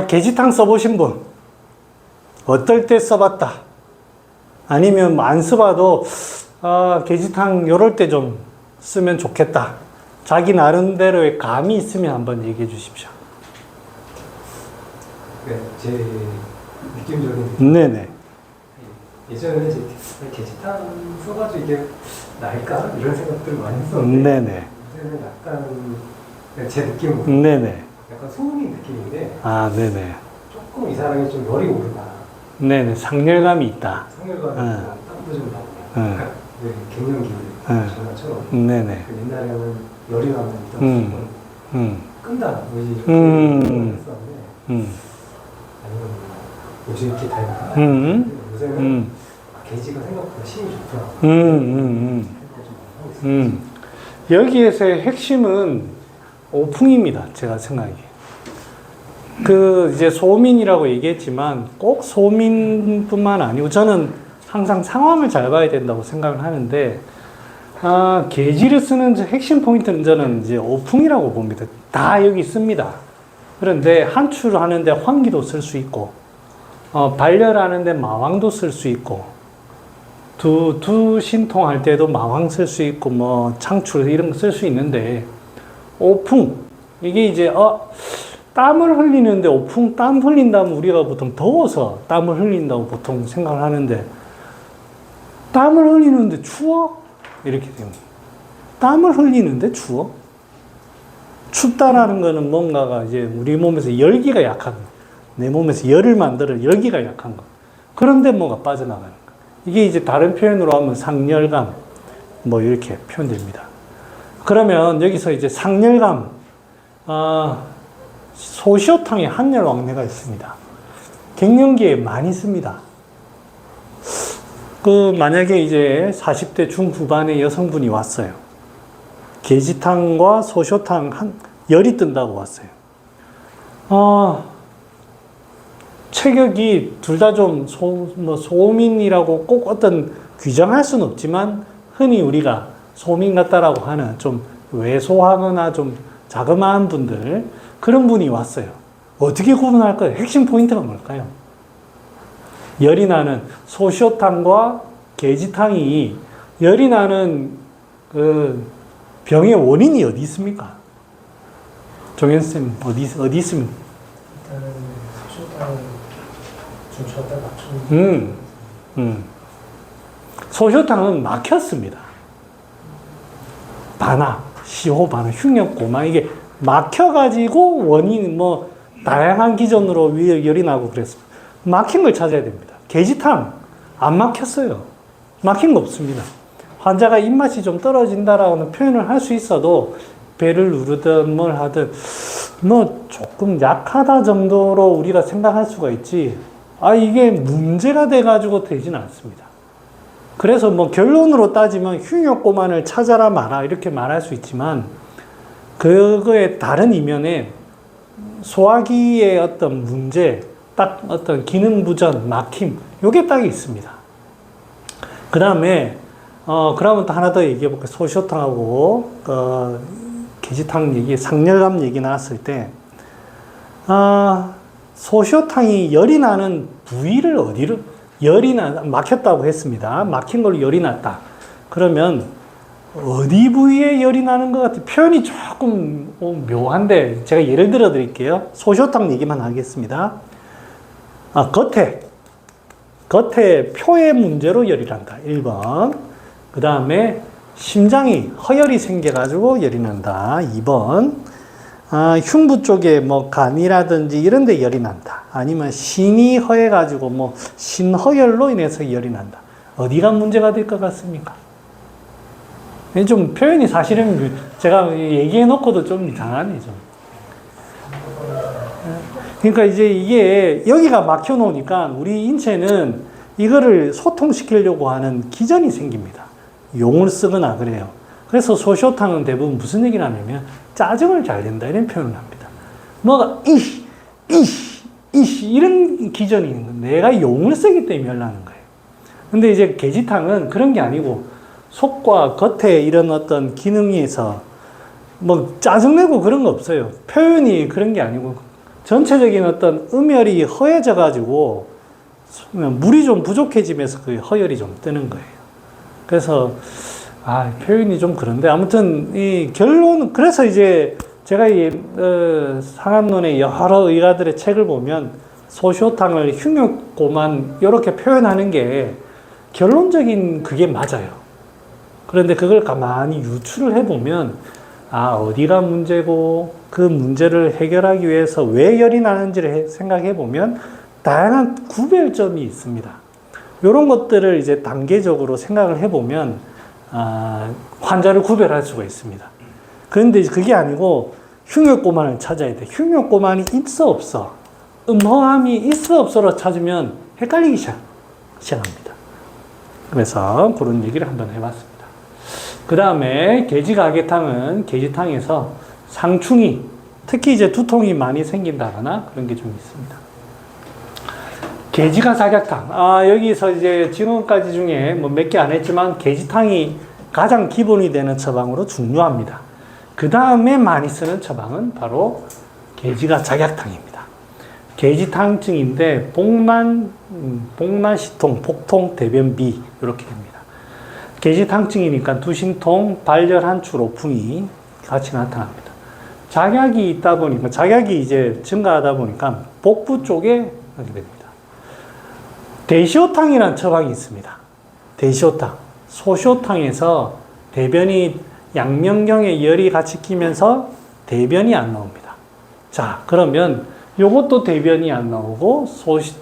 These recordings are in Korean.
게지탕 써보신 분, 어떨 때 써봤다. 아니면 안 써봐도, 게지탕 요럴 때 좀 쓰면 좋겠다. 자기 나름대로의 감이 있으면 한번 얘기해 주십시오. 네, 제 느낌적인. 네네. 예전에 이제 게시판 써가지고 이게 나을까? 이런 생각들을 많이 했었는데. 네네. 요새는 약간 제 느낌으로. 네네. 약간 소문인 느낌인데. 네네. 조금 이 사람이 좀 열이 오르다. 네네. 상열감이 있다. 상열감이 있고 땀도 좀 나고. 네, 갱년기 전화처럼. 네네. 옛날에는 열이 나면 일단 끈다. 뭐 이렇게 했었는데. 아니면 요즘 이렇게 닮을까? 요새는 게이지가 생각보다 힘이 좋더라고요. 여기에서의 핵심은 오풍입니다. 제가 생각하기에. 이제 소민이라고 얘기했지만 꼭 소민뿐만 아니고 저는 항상 상황을 잘 봐야 된다고 생각을 하는데, 게지를 쓰는 핵심 포인트는 저는 이제 오풍이라고 봅니다. 다 여기 있습니다. 그런데 한출하는데 환기도 쓸 수 있고, 발열하는데 마왕도 쓸 수 있고, 두 신통할 때도 마왕 쓸 수 있고, 뭐 창출 이런 거 쓸 수 있는데, 오풍 이게 이제 땀을 흘리는데 오풍 땀 흘린다면 우리가 보통 더워서 땀을 흘린다고 보통 생각을 하는데, 땀을 흘리는데 추워? 이렇게 됩니다. 땀을 흘리는데 추워? 춥다라는 거는 뭔가가 이제 우리 몸에서 열기가 약한 거. 내 몸에서 열을 만들어 열기가 약한 거. 그런데 뭐가 빠져나가는 거. 이게 이제 다른 표현으로 하면 상열감, 뭐 이렇게 표현됩니다. 그러면 여기서 이제 상열감, 소시오탕에 한열왕래가 있습니다. 갱년기에 많이 씁니다. 만약에 이제 40대 중후반의 여성분이 왔어요. 게지탕과 소시오탕 열이 뜬다고 왔어요. 체격이 둘 다 좀 소민이라고 꼭 어떤 규정할 수는 없지만 흔히 우리가 소민 같다라고 하는 좀 왜소하거나 좀 자그마한 분들, 그런 분이 왔어요. 어떻게 구분할까요? 핵심 포인트가 뭘까요? 열이 나는 소시오탕과 게지탕이 열이 나는 병의 원인이 어디 있습니까? 종현쌤, 어디 있습니까? 일단은 소시오탕 준비하다 맞추는. 소시오탕은 막혔습니다. 반화, 시호 반화, 흉역 고마, 이게 막혀가지고 원인, 다양한 기전으로 열이 나고 그랬습니다. 막힌 걸 찾아야 됩니다. 게지탕, 안 막혔어요. 막힌 거 없습니다. 환자가 입맛이 좀 떨어진다라는 표현을 할 수 있어도 배를 누르든 뭘 하든 조금 약하다 정도로 우리가 생각할 수가 있지, 이게 문제가 돼가지고 되진 않습니다. 그래서 결론으로 따지면 흉역고만을 찾아라 마라 이렇게 말할 수 있지만, 그거의 다른 이면에 소화기의 어떤 문제, 딱 어떤 기능 부전, 막힘, 요게 딱 있습니다. 그 다음에 그러면 또 하나 더 얘기해 볼게요. 소시오탕하고 게지탕 얘기, 상열감 얘기 나왔을 때, 소시오탕이 열이 나는 부위를 어디로, 막혔다고 했습니다. 막힌 걸로 열이 났다. 그러면 어디 부위에 열이 나는 것 같아요? 표현이 조금 묘한데 제가 예를 들어 드릴게요. 소시오탕 얘기만 하겠습니다. 겉에 표의 문제로 열이 난다. 1번. 그 다음에 심장이 허열이 생겨가지고 열이 난다. 2번. 흉부 쪽에 간이라든지 이런 데 열이 난다. 아니면 신이 허해가지고 신허열로 인해서 열이 난다. 어디가 문제가 될 것 같습니까? 좀 표현이 사실은 제가 얘기해 놓고도 좀 이상하네, 좀. 그러니까 이제 이게 여기가 막혀 놓으니까 우리 인체는 이거를 소통시키려고 하는 기전이 생깁니다. 용을 쓰거나 그래요. 그래서 소시오탕은 대부분 무슨 얘기를 하냐면 짜증을 잘 낸다 이런 표현을 합니다. 뭐가 이씨 이런 기전이 있는 거예요. 내가 용을 쓰기 때문에 열나는 거예요. 근데 이제 게지탕은 그런 게 아니고 속과 겉에 이런 어떤 기능에서 짜증내고 그런 거 없어요. 표현이 그런 게 아니고 전체적인 어떤 음열이 허해져 가지고 물이 좀 부족해지면서 그 허열이 좀 뜨는 거예요. 그래서 표현이 좀 그런데 아무튼 이 결론은 그래서 이제 제가 이 상한론의 여러 의가들의 책을 보면 소시오탕을 흉흉고만 이렇게 표현하는 게 결론적인 그게 맞아요. 그런데 그걸 가만히 유추를 해보면 어디가 문제고 그 문제를 해결하기 위해서 왜 열이 나는지를 생각해 보면 다양한 구별점이 있습니다. 이런 것들을 이제 단계적으로 생각을 해보면 환자를 구별할 수가 있습니다. 그런데 그게 아니고 흉흉고만을 찾아야 돼. 흉흉고만이 있어 없어, 음허함이 있어 없어로 찾으면 헷갈리기 시작합니다. 그래서 그런 얘기를 한번 해봤습니다. 그 다음에 계지가계탕은 계지탕에서 상충이, 특히 이제 두통이 많이 생긴다거나 그런 게 좀 있습니다. 계지가작약탕. 여기서 이제 지금까지 중에 뭐 몇 개 안 했지만 계지탕이 가장 기본이 되는 처방으로 중요합니다. 그 다음에 많이 쓰는 처방은 바로 계지가작약탕입니다. 계지탕증인데 복만, 시통, 복통, 대변비 이렇게 됩니다. 계지탕증이니까 두신통, 발열, 출, 오풍이 같이 나타납니다. 작약이 있다 보니까, 작약이 이제 증가하다 보니까 복부 쪽에 하게 됩니다. 대시오탕이라는 처방이 있습니다. 대시오탕. 소시오탕에서 대변이 양면경에 열이 같이 끼면서 대변이 안 나옵니다. 자, 그러면 요것도 대변이 안 나오고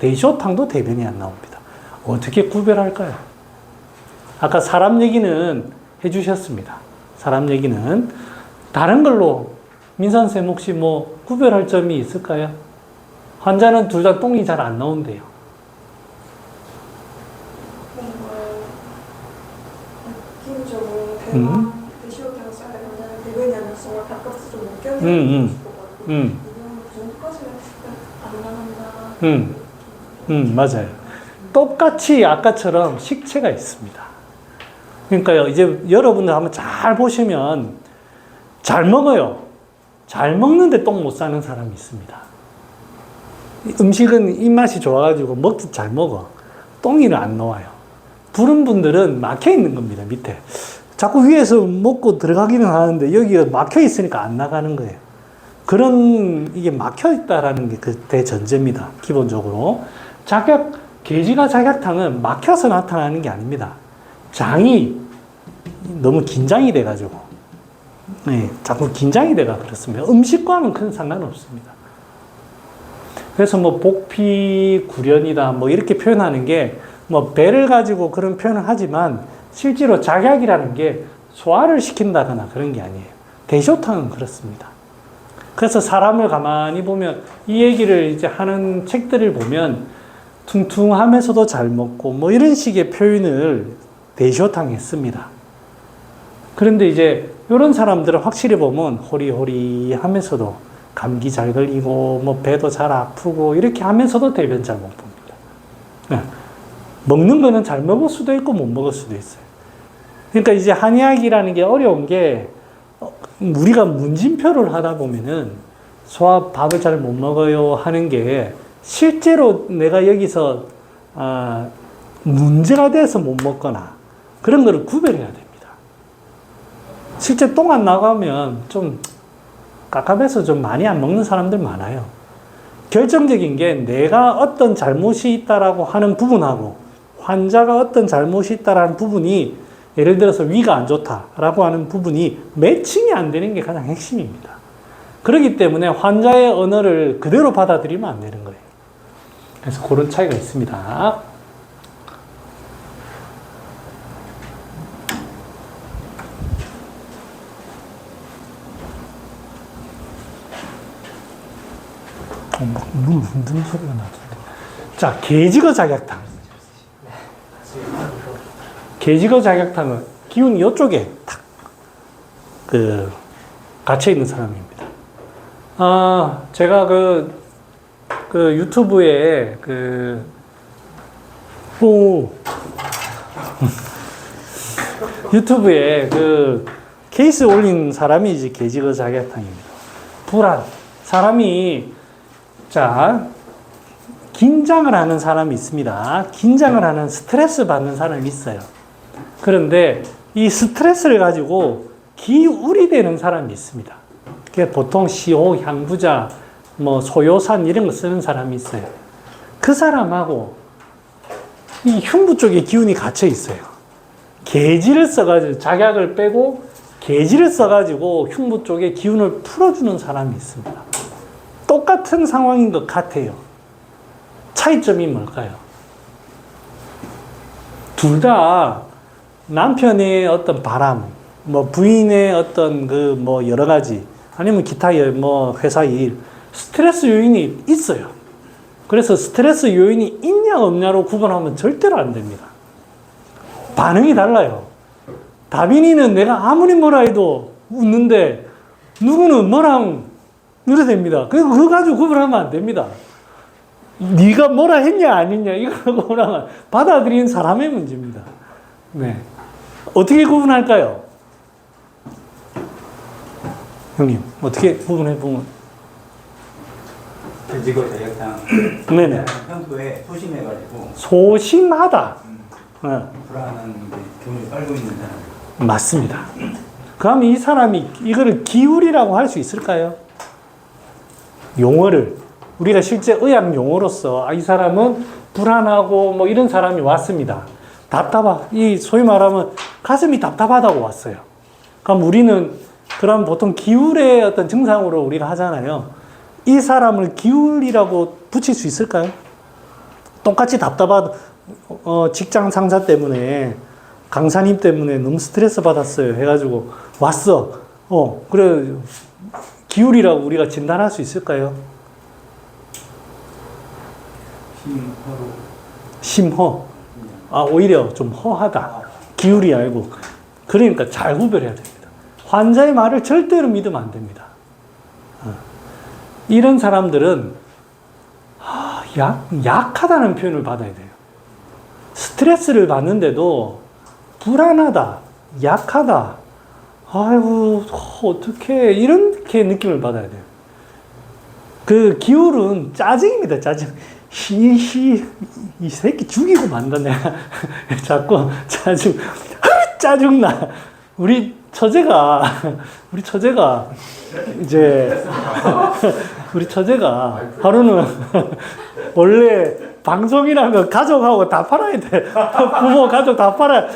대시오탕도 대변이 안 나옵니다. 어떻게 구별할까요? 아까 사람 얘기는 해주셨습니다. 사람 얘기는 다른 걸로 민선생님 혹시 뭐 구별할 점이 있을까요? 환자는 둘 다 똥이 잘 안 나온대요. 느낌적으로 대시오탕을 써야 되면 대변이 안 나서 가깝게 좀 못 견디는 싶어가지고 이건 그 정도까지는 안 나간다. 맞아요. 똑같이 아까처럼 식체가 있습니다. 그러니까요, 이제 여러분들 한번 잘 보시면 잘 먹어요. 잘 먹는데 똥 못 싸는 사람이 있습니다. 음식은 입맛이 좋아가지고 먹도 잘 먹어. 똥이는 안 나와요. 부른 분들은 막혀 있는 겁니다, 밑에. 자꾸 위에서 먹고 들어가기는 하는데 여기가 막혀 있으니까 안 나가는 거예요. 이게 막혀 있다라는 게 그 대전제입니다, 기본적으로. 계지가작약탕은 막혀서 나타나는 게 아닙니다. 장이 너무 긴장이 돼가지고, 자꾸 긴장이 돼가 그렇습니다. 음식과는 큰 상관없습니다. 그래서 뭐 복피 구련이다 뭐 이렇게 표현하는 게 뭐 배를 가지고 그런 표현을 하지만 실제로 작약이라는 게 소화를 시킨다거나 그런 게 아니에요. 대시오탕은 그렇습니다. 그래서 사람을 가만히 보면 이 얘기를 이제 하는 책들을 보면 퉁퉁하면서도 잘 먹고 뭐 이런 식의 표현을 대시오탕에 씁니다. 그런데 이제 이런 사람들은 확실히 보면 호리호리 하면서도 감기 잘 걸리고 뭐 배도 잘 아프고 이렇게 하면서도 대변 잘 못 봅니다. 먹는 거는 잘 먹을 수도 있고 못 먹을 수도 있어요. 그러니까 이제 한의학이라는 게 어려운 게 우리가 문진표를 하다 보면은 밥을 잘 못 먹어요 하는 게 실제로 내가 여기서 문제가 돼서 못 먹거나 그런 거를 구별해야 됩니다. 실제 똥 안 나가면 좀 깝깝해서 좀 많이 안 먹는 사람들 많아요. 결정적인 게 내가 어떤 잘못이 있다라고 하는 부분하고 환자가 어떤 잘못이 있다라는 부분이 예를 들어서 위가 안 좋다라고 하는 부분이 매칭이 안 되는 게 가장 핵심입니다. 그렇기 때문에 환자의 언어를 그대로 받아들이면 안 되는 거예요. 그래서 그런 차이가 있습니다. 물 흔드는 소리가 나던데. 자, 계지거작약탕. 계지거작약탕은 기운이 이쪽에 탁 갇혀 있는 사람입니다. 제가 그 유튜브에 유튜브에 케이스 올린 사람이 이제 계지거작약탕입니다. 불안. 사람이 자, 긴장을 하는 사람이 있습니다. 긴장을 하는 스트레스 받는 사람이 있어요. 그런데 이 스트레스를 가지고 기울이 되는 사람이 있습니다. 그게 보통 시호, 향부자, 뭐 소요산 이런 거 쓰는 사람이 있어요. 그 사람하고 이 흉부 쪽에 기운이 갇혀 있어요. 계지를 써가지고 작약을 빼고 계지를 써가지고 흉부 쪽에 기운을 풀어주는 사람이 있습니다. 똑같은 상황인 것 같아요. 차이점이 뭘까요? 둘 다 남편의 어떤 바람, 뭐 부인의 어떤 그 뭐 여러 가지 아니면 기타 뭐 회사 일 스트레스 요인이 있어요. 그래서 스트레스 요인이 있냐 없냐로 구분하면 절대로 안 됩니다. 반응이 달라요. 다빈이는 내가 아무리 뭐라 해도 웃는데 누구는 뭐랑 이래 됩니다. 그거 가지고 구분하면 안 됩니다. 네가 뭐라 했냐 안 했냐 이거 구분하면 받아들이는 사람의 문제입니다. 네. 어떻게 구분할까요? 형님 어떻게 구분해 보면? 돼지고 저녁장 네네. 평소에 소심해가지고 소심하다. 네. 불안한 기운을 빨고 있는 사람. 맞습니다. 그럼 이 사람이 이거를 기울이라고 할 수 있을까요? 용어를 우리가 실제 의학 용어로서 이 사람은 불안하고 뭐 이런 사람이 왔습니다. 이 소위 말하면 가슴이 답답하다고 왔어요. 그럼 우리는 그럼 보통 기울의 어떤 증상으로 우리가 하잖아요. 이 사람을 기울이라고 붙일 수 있을까요? 똑같이 답답하다. 직장 상사 때문에 강사님 때문에 너무 스트레스 받았어요. 해가지고 왔어. 그래 기울이라고 우리가 진단할 수 있을까요? 심허. 오히려 좀 허하다. 기울이 아니고. 그러니까 잘 구별해야 됩니다. 환자의 말을 절대로 믿으면 안 됩니다. 이런 사람들은 약하다는 표현을 받아야 돼요. 스트레스를 받는데도 불안하다, 약하다, 아이고, 어떡해, 이렇게 느낌을 받아야 돼요. 그 기울은 짜증입니다, 짜증. 이 새끼 죽이고 만다, 내가. 자꾸 짜증나. 우리 처제가, 하루는 원래 방송이라면 가족하고 다 팔아야 돼. 부모, 가족 다 팔아야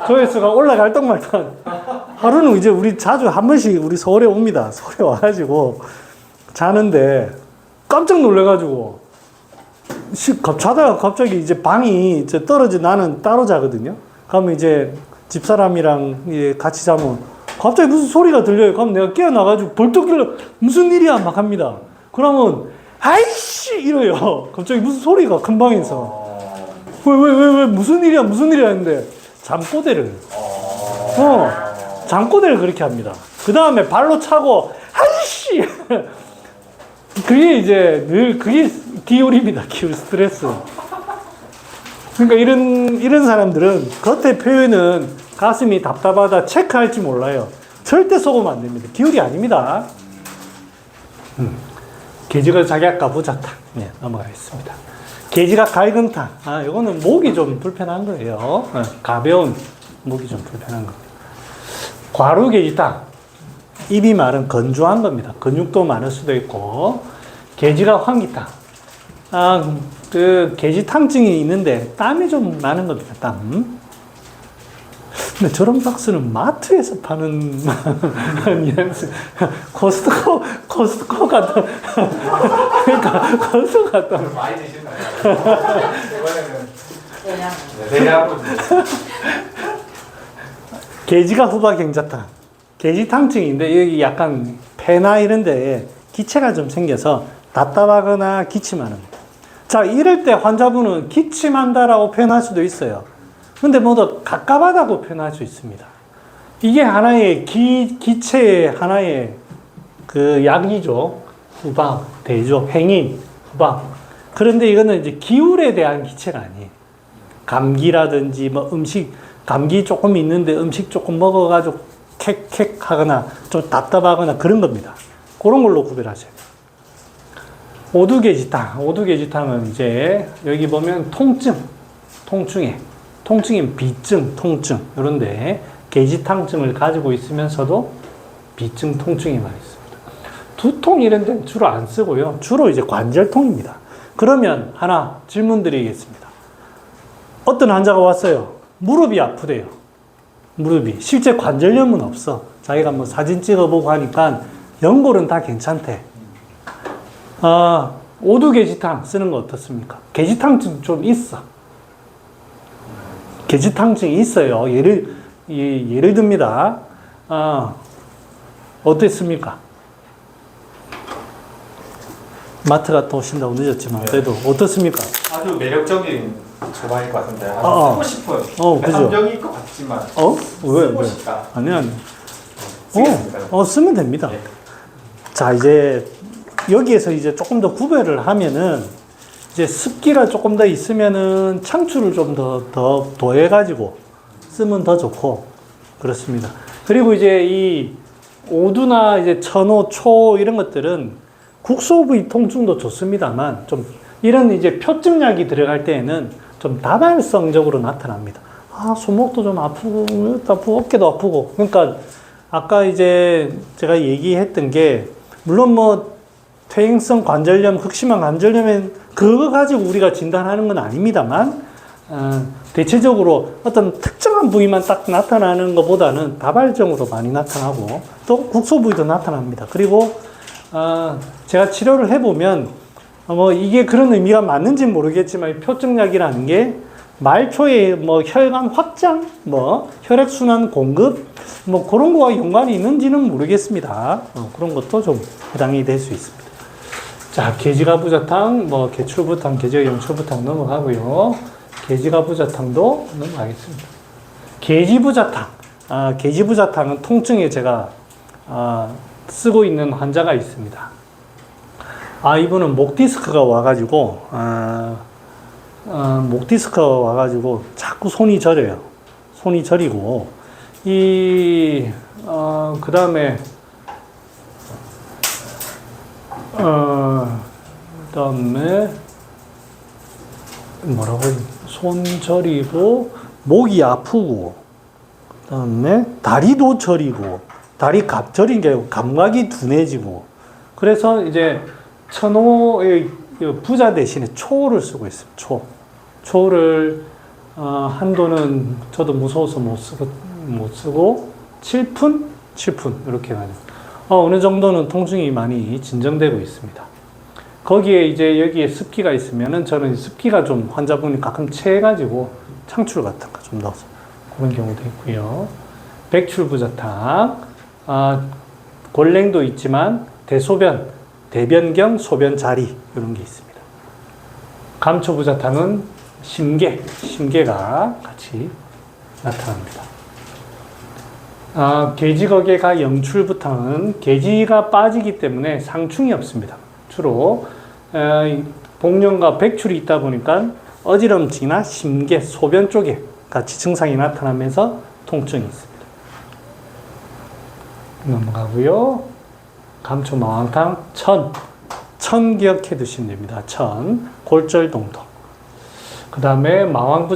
조회수가 올라갈 똥말똥. 하루는 이제 우리 자주 한 번씩 우리 서울에 옵니다. 서울에 와가지고 자는데 깜짝 놀래가지고 자다가 갑자기 이제 방이 이제 떨어져 나는 따로 자거든요. 그러면 이제 집사람이랑 같이 자면 갑자기 무슨 소리가 들려요. 그럼 내가 깨어나가지고 벌떡 일어 무슨 일이야 막 합니다. 그러면 아이씨 이래요. 갑자기 무슨 소리가 큰 방에서 왜 무슨 일이야 했는데 잠꼬대를 잠꼬대를 그렇게 합니다. 그 다음에 발로 차고 아이씨 그게 이제 늘 그게 기울입니다. 기울 스트레스. 그러니까 이런 사람들은 겉의 표현은 가슴이 답답하다 체크할지 몰라요. 절대 속으면 안 됩니다. 기울이 아닙니다. 계지가 작약과 부자탕. 네, 넘어가겠습니다. 계지가 갈근탕. 이거는 목이 좀 불편한 거예요. 가벼운 목이 좀 불편한 겁니다. 과루계지탕. 입이 마른 건조한 겁니다. 근육도 많을 수도 있고. 계지가 환기탕. 그 계지탕증이 있는데 땀이 좀 나는 겁니다. 땀. 근데 저런 박스는 마트에서 파는 뉘앙스. 코스트코 같은. 그러니까 코스트코 같은. 많이 드시나요? 이번에는 계지가 후박경자탕. 계지탕증인데 여기 약간 폐나 이런데 기체가 좀 생겨서 답답하거나 기침하는. 자, 이럴 때 환자분은 기침한다라고 표현할 수도 있어요. 근데 모두 갑갑하다고 표현할 수 있습니다. 이게 하나의 기체의 하나의 그 약이죠. 후박, 대조, 행인, 후박. 그런데 이거는 이제 기울에 대한 기체가 아니에요. 감기라든지 뭐 음식, 감기 조금 있는데 음식 조금 먹어가지고 캑캑 하거나 좀 답답하거나 그런 겁니다. 그런 걸로 구별하세요. 오두계지탕은 이제 여기 보면 통증인 비증, 통증 이런데 계지탕증을 가지고 있으면서도 비증, 통증이 많이 있습니다. 두통 이런 데는 주로 안 쓰고요. 주로 이제 관절통입니다. 그러면 하나 질문 드리겠습니다. 어떤 환자가 왔어요. 무릎이 아프대요. 무릎이. 실제 관절염은 없어. 자기가 뭐 사진 찍어보고 하니까 연골은 다 괜찮대. 오두계지탕 쓰는 거 어떻습니까? 계지탕증 좀 있어. 계지탕증이 있어요. 예를 듭니다. 어땠습니까? 마트 갔다 오신다고 늦었지만 그래도 어떻습니까? 아주 매력적인 소방일 것 같은데 어. 쓰고 싶은 그죠. 감정일 것 같지만 왜? 쓰고 싶다. 아니. 쓰겠습니다. 쓰면 됩니다. 네. 자, 이제 여기에서 이제 조금 더 구별을 하면은 이제 습기가 조금 더 있으면은 창출을 좀 더 더해가지고 쓰면 더 좋고 그렇습니다. 그리고 이제 이 오두나 이제 천호, 초 이런 것들은 국소 부위 통증도 좋습니다만 좀 이런 이제 표증약이 들어갈 때에는 좀 다발성적으로 나타납니다. 손목도 좀 아프고, 어깨도 아프고. 그러니까 아까 이제 제가 얘기했던 게 물론 뭐 퇴행성 관절염, 극심한 관절염엔 그거 가지고 우리가 진단하는 건 아닙니다만 대체적으로 어떤 특정한 부위만 딱 나타나는 것보다는 다발적으로 많이 나타나고 또 국소 부위도 나타납니다. 그리고 제가 치료를 해보면 뭐 이게 그런 의미가 맞는지 모르겠지만 표증약이라는 게 말초에 뭐 혈관 확장, 뭐 혈액순환 공급, 뭐 그런 거와 연관이 있는지는 모르겠습니다. 그런 것도 좀 해당이 될 수 있습니다. 자, 계지가부자탕, 뭐 개출부탕, 계지영출부탕 넘어가고요. 계지가부자탕도 넘어가겠습니다. 계지부자탕, 계지부자탕은 통증에 제가 쓰고 있는 환자가 있습니다. 이분은 목 디스크가 와가지고 자꾸 손이 저려요. 손이 저리고 그 다음에 뭐라고 손 저리고 목이 아프고 그다음에 다리도 저리고 다리 갑절인 게 감각이 둔해지고 그래서 이제 천호의 부자 대신에 초를 쓰고 있습니다. 초를 한도는 저도 무서워서 못 쓰고 7푼 이렇게 가지고 어느 정도는 통증이 많이 진정되고 있습니다. 거기에 이제 여기에 습기가 있으면은 저는 습기가 좀 환자분이 가끔 체해가지고 창출 같은 거 좀 넣어서 그런 경우도 있고요. 백출부자탕, 골랭도 있지만 대소변, 대변경, 소변 자리 이런 게 있습니다. 감초부자탕은 심계가 같이 나타납니다. 계지거계가 영출부탕은 계지가 빠지기 때문에 상충이 없습니다. 주로 복령과 백출이 있다 보니까 어지럼증이나 심계, 소변 쪽에 같이 증상이 나타나면서 통증이 있습니다. 넘어가고요. 감초마왕탕, 천 기억해 두시면 됩니다. 골절동통. 그 다음에 마왕부자